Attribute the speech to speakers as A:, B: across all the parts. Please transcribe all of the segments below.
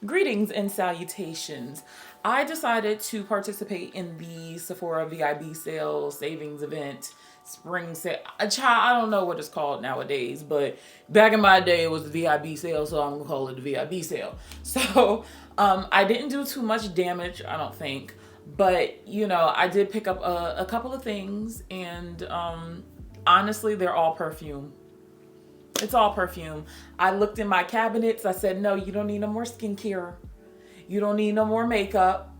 A: Greetings and salutations. I decided to participate in the Sephora VIB sale savings event, spring sale. I don't know what it's called nowadays, but back in my day it was the VIB sale, so I'm gonna call it the VIB sale. So I didn't do too much damage, I don't think, but you know, I did pick up a couple of things, and honestly, they're all perfume. It's all perfume. I looked in my cabinets. I said, no, you don't need no more skincare. You don't need no more makeup.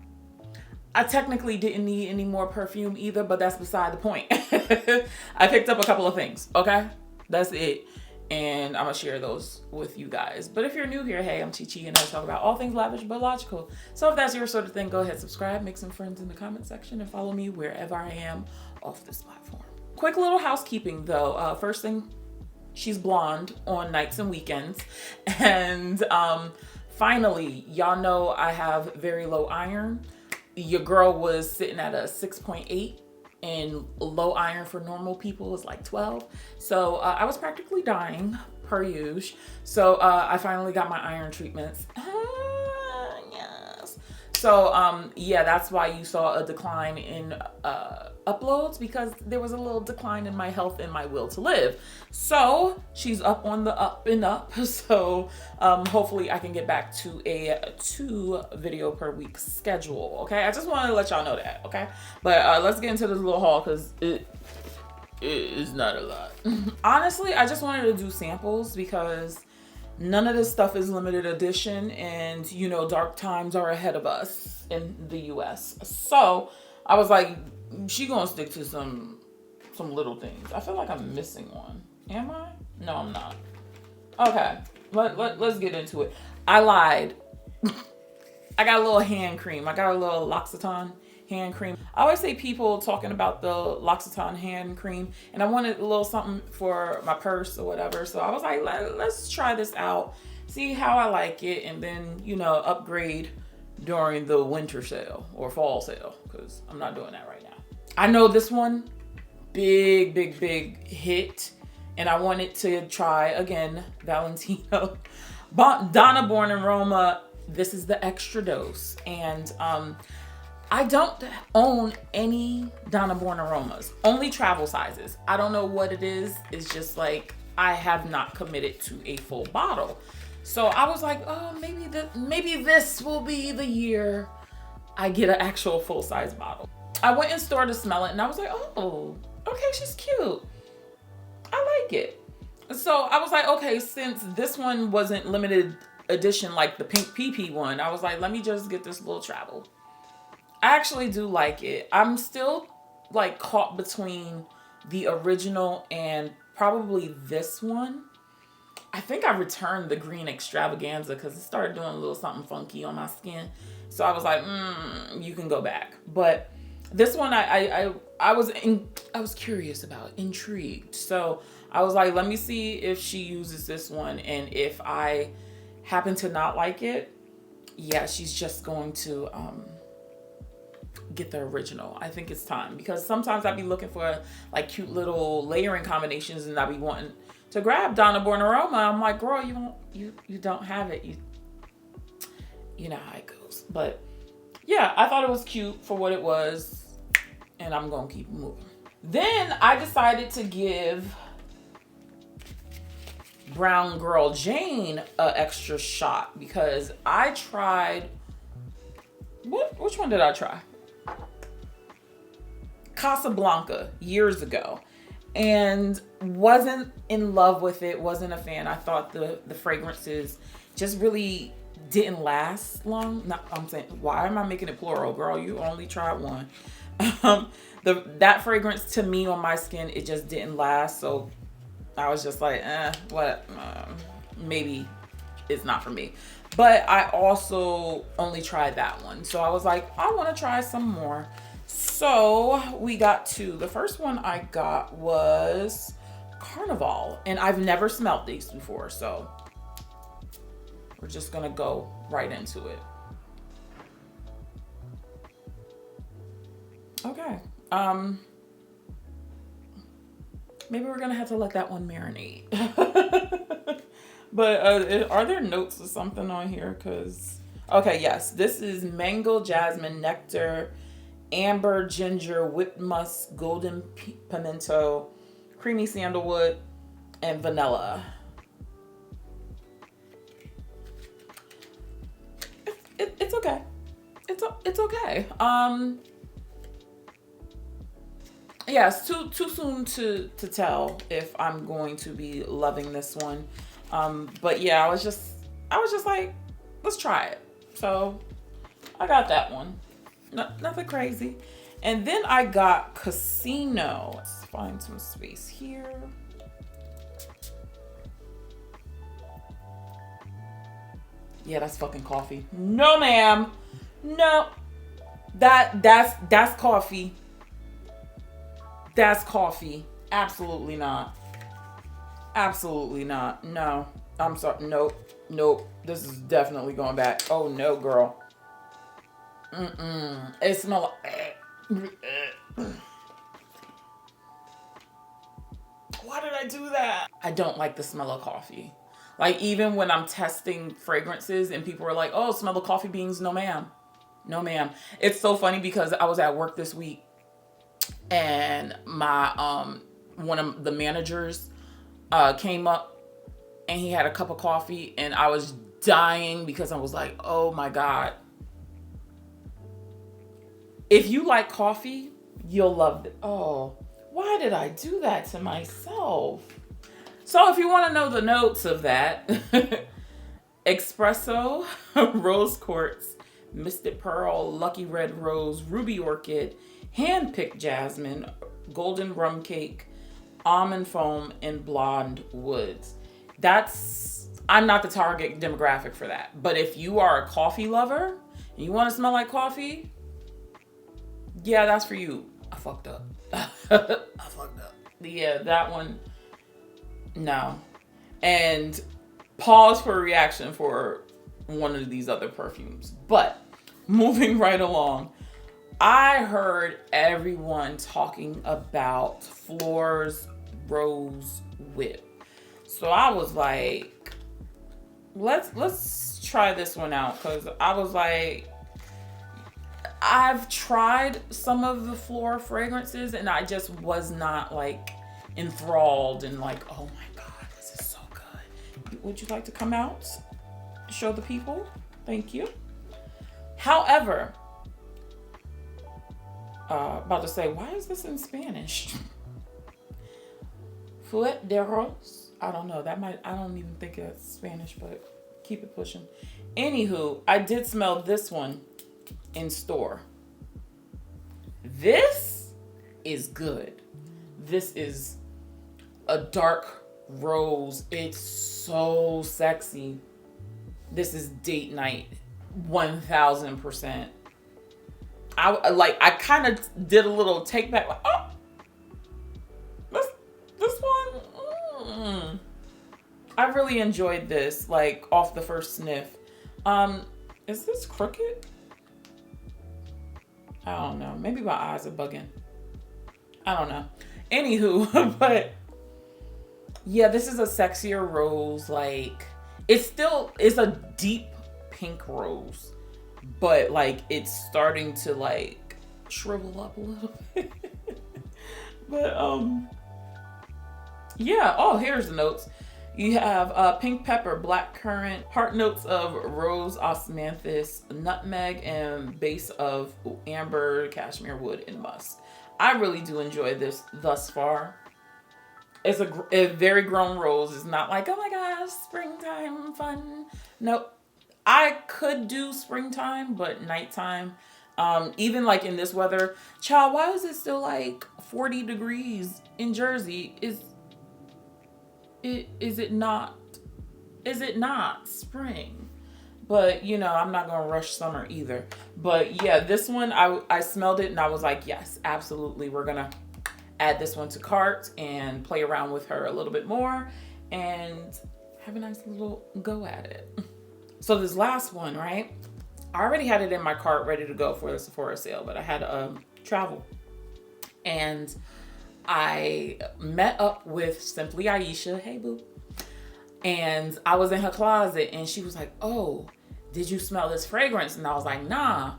A: I technically didn't need any more perfume either, but that's beside the point. I picked up a couple of things, okay? That's it. And I'm going to share those with you guys. But if you're new here, hey, I'm Chi Chi, and I talk about all things lavish but logical. So if that's your sort of thing, go ahead, subscribe, make some friends in the comment section, and follow me wherever I am off this platform. Quick little housekeeping, though. First thing, she's blonde on nights and weekends. And finally, y'all know I have very low iron. Your girl was sitting at a 6.8, and low iron for normal people is like 12. So I was practically dying, per usual. So I finally got my iron treatments. Yes. So yeah, that's why you saw a decline in uploads, because there was a little decline in my health and my will to live. So she's up on the up and up. So hopefully I can get back to a 2 video per week schedule. Okay, I just wanted to let y'all know that. Okay, but let's get into this little haul, because it is not a lot. Honestly, I just wanted to do samples because none of this stuff is limited edition, and you know, dark times are ahead of us in the US. So I was like, she gonna stick to some little things. I feel like I'm missing one. Am I? No, I'm not. Okay, let's get into it. I lied. I got a little hand cream. I got a little L'Occitane hand cream. I always say people talking about the L'Occitane hand cream, and I wanted a little something for my purse or whatever. So I was like, let's try this out, see how I like it, and then, you know, upgrade during the winter sale or fall sale, because I'm not doing that right now. I know this one, big hit, and I wanted to try again, Valentino. Donna, born in Roma. This is the Extradose, and I don't own any Donna Born Aromas, only travel sizes. I don't know what it is. It's just like, I have not committed to a full bottle. So I was like, oh, maybe this will be the year I get an actual full-size bottle. I went in store to smell it, and I was like, oh, okay, she's cute. I like it. So I was like, okay, since this one wasn't limited edition like the pink PP one, I was like, let me just get this little travel. I actually do like it. I'm still like caught between the original and probably this one. I think I returned the green extravaganza because it started doing a little something funky on my skin. So I was like, you can go back. But this one I was curious about, intrigued. So I was like, let me see if she uses this one, and if I happen to not like it, yeah, she's just going to get the original. I think it's time, because sometimes I'd be looking for like cute little layering combinations, and I'd be wanting to grab Donna Born Aroma. I'm like, girl, you don't have it. You know how it goes. But yeah, I thought it was cute for what it was, and I'm gonna keep moving. Then I decided to give Brown Girl Jane an extra shot, because I tried, which one did I try? Casablanca years ago, and wasn't in love with it, wasn't a fan. I thought the fragrances just really didn't last long. No, I'm saying, why am I making it plural, girl? You only tried one. That fragrance to me on my skin, it just didn't last. So I was just like, maybe it's not for me. But I also only tried that one. So I was like, I want to try some more. So we got the first one I got was Carnivale, and I've never smelled these before. So we're just going to go right into it. Okay. Maybe we're going to have to let that one marinate. But are there notes or something on here? Because Okay, yes. This is mango, jasmine, nectar, amber, ginger, whipped musk, golden pimento, creamy sandalwood, and vanilla. It's okay. It's okay. Yes, too soon to tell if I'm going to be loving this one. But yeah, I was just like, let's try it. So I got that one. Nothing crazy. And then I got Casino. Let's find some space here. Yeah, that's fucking coffee. No, ma'am. No. That's coffee. That's coffee. Absolutely not. Absolutely not. No. I'm sorry. Nope. This is definitely going back. Oh no, girl. It smells like... Why did I do that? I don't like the smell of coffee. Like, even when I'm testing fragrances and people are like, oh, smell the coffee beans. No, ma'am. No, ma'am. It's so funny because I was at work this week and my one of the managers came up and he had a cup of coffee and I was dying because I was like, oh my God. If you like coffee, you'll love it. Oh, why did I do that to myself? So if you want to know the notes of that, espresso, rose quartz, mystic pearl, lucky red rose, ruby orchid, hand-picked jasmine, golden rum cake, almond foam, and blonde woods. I'm not the target demographic for that. But if you are a coffee lover and you want to smell like coffee, yeah, that's for you. I fucked up. Yeah, that one, no. And pause for a reaction for one of these other perfumes. But moving right along, I heard everyone talking about PHLUR's Rose Whip. So I was like, let's try this one out, because I was like, I've tried some of the PHLUR fragrances and I just was not like enthralled and like, oh my God, this is so good. Would you like to come out, show the people? Thank you. However, about to say, why is this in Spanish? Fleur de Rose. I don't know. I don't even think it's Spanish, but keep it pushing. Anywho, I did smell this one in store. This is good. This is a dark rose. It's so sexy. This is date night, 1000%. I kind of did a little take back, like, oh, this one. I really enjoyed this, like, off the first sniff. Is this crooked? I don't know. Maybe my eyes are bugging. I don't know. Anywho, but yeah, this is a sexier rose. Like, it's a deep pink rose, but like it's starting to like shrivel up a little bit. But yeah. Oh, here's the notes. You have pink pepper, black currant, heart notes of rose, osmanthus, nutmeg, and base of amber, cashmere wood, and musk. I really do enjoy this thus far. It's a very grown rose. It's not like, oh my gosh, springtime fun. Nope. I could do springtime, but nighttime, even like in this weather, child, why is it still like 40 degrees in Jersey? Is it not spring? But you know, I'm not gonna rush summer either. But yeah, this one, I smelled it and I was like, yes, absolutely, we're gonna add this one to cart and play around with her a little bit more and have a nice little go at it. So this last one, right, I already had it in my cart ready to go for the Sephora sale, but I had to travel, and I met up with Simply Aisha, hey boo, and I was in her closet and she was like, oh, did you smell this fragrance? And I was like, nah.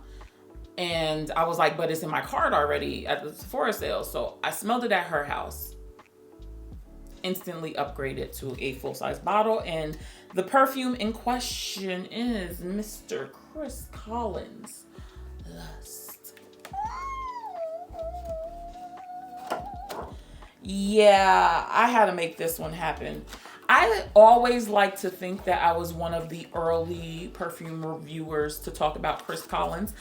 A: And I was like, but it's in my cart already at the Sephora sale. So I smelled it at her house. Instantly upgraded to a full-size bottle. And the perfume in question is Mr. Chris Collins Lust. Yeah, I had to make this one happen. I always like to think that I was one of the early perfume reviewers to talk about Chris Collins.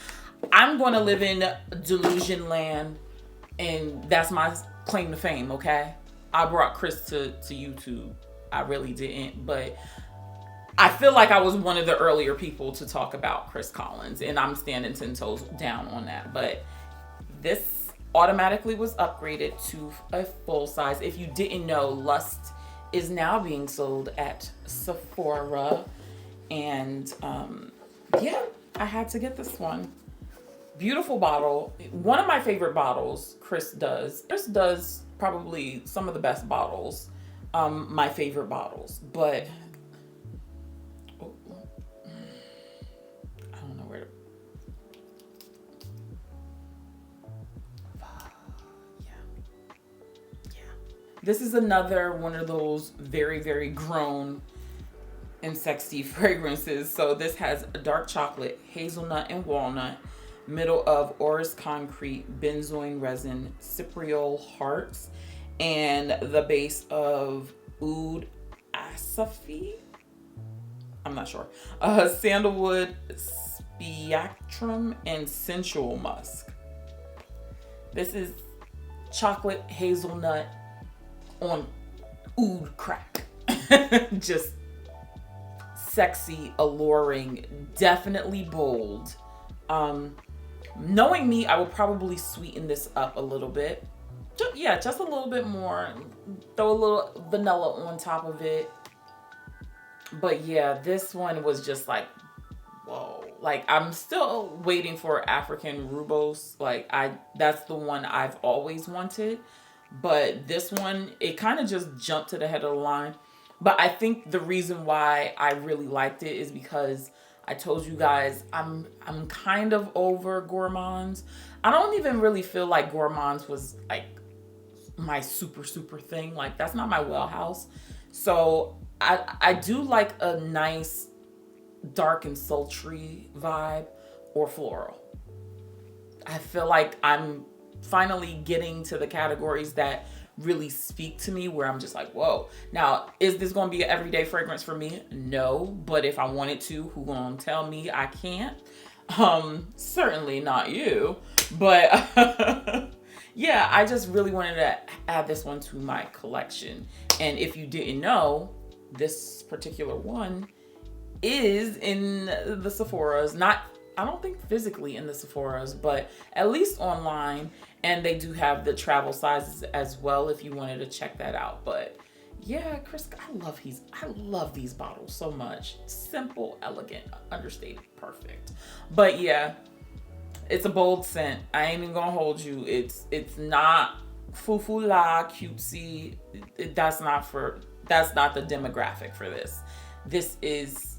A: I'm going to live in delusion land, and that's my claim to fame, okay? I brought Chris to YouTube. I really didn't, but I feel like I was one of the earlier people to talk about Chris Collins, and I'm standing 10 toes down on that. But this automatically was upgraded to a full size. If you didn't know, Lust is now being sold at Sephora, and yeah, I had to get this one. Beautiful bottle. One of my favorite bottles Chris does. Chris does probably some of the best bottles, my favorite bottles, but I don't know where to. Yeah. This is another one of those very, very grown and sexy fragrances. So this has a dark chocolate, hazelnut, and walnut. Middle of Orris Concrete, benzoin resin, cypriol hearts, and the base of oud asafi. I'm not sure. Sandalwood, spiactrum, and sensual musk. This is chocolate hazelnut on oud crack. Just sexy, alluring, definitely bold. Knowing me, I would probably sweeten this up a little bit. Just a little bit more. Throw a little vanilla on top of it. But yeah, this one was just like, whoa. Like, I'm still waiting for African Rubos. Like, that's the one I've always wanted. But this one, it kind of just jumped to the head of the line. But I think the reason why I really liked it is because I told you guys I'm kind of over gourmands. I don't even really feel like gourmands was like my super thing. Like, that's not my wheelhouse. So I do like a nice dark and sultry vibe or floral. I feel like I'm finally getting to the categories that really speak to me, where I'm just like, whoa. Now, is this going to be an everyday fragrance for me? No, but if I wanted to, who gonna tell me I can't? Certainly not you, but yeah, I just really wanted to add this one to my collection. And if you didn't know, this particular one is in the Sephoras, I don't think physically in the Sephoras, but at least online. And they do have the travel sizes as well if you wanted to check that out. But yeah, Chris, I love these bottles so much. Simple, elegant, understated, perfect. But yeah, it's a bold scent. I ain't even gonna hold you. It's not foo-foo-la, cutesy. That's not the demographic for this. This is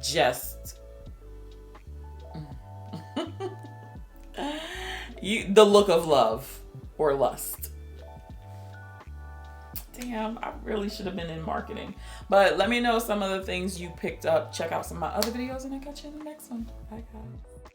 A: just the look of love or lust. Damn, I really should have been in marketing. But let me know some of the things you picked up. Check out some of my other videos, and I'll catch you in the next one. Bye, guys.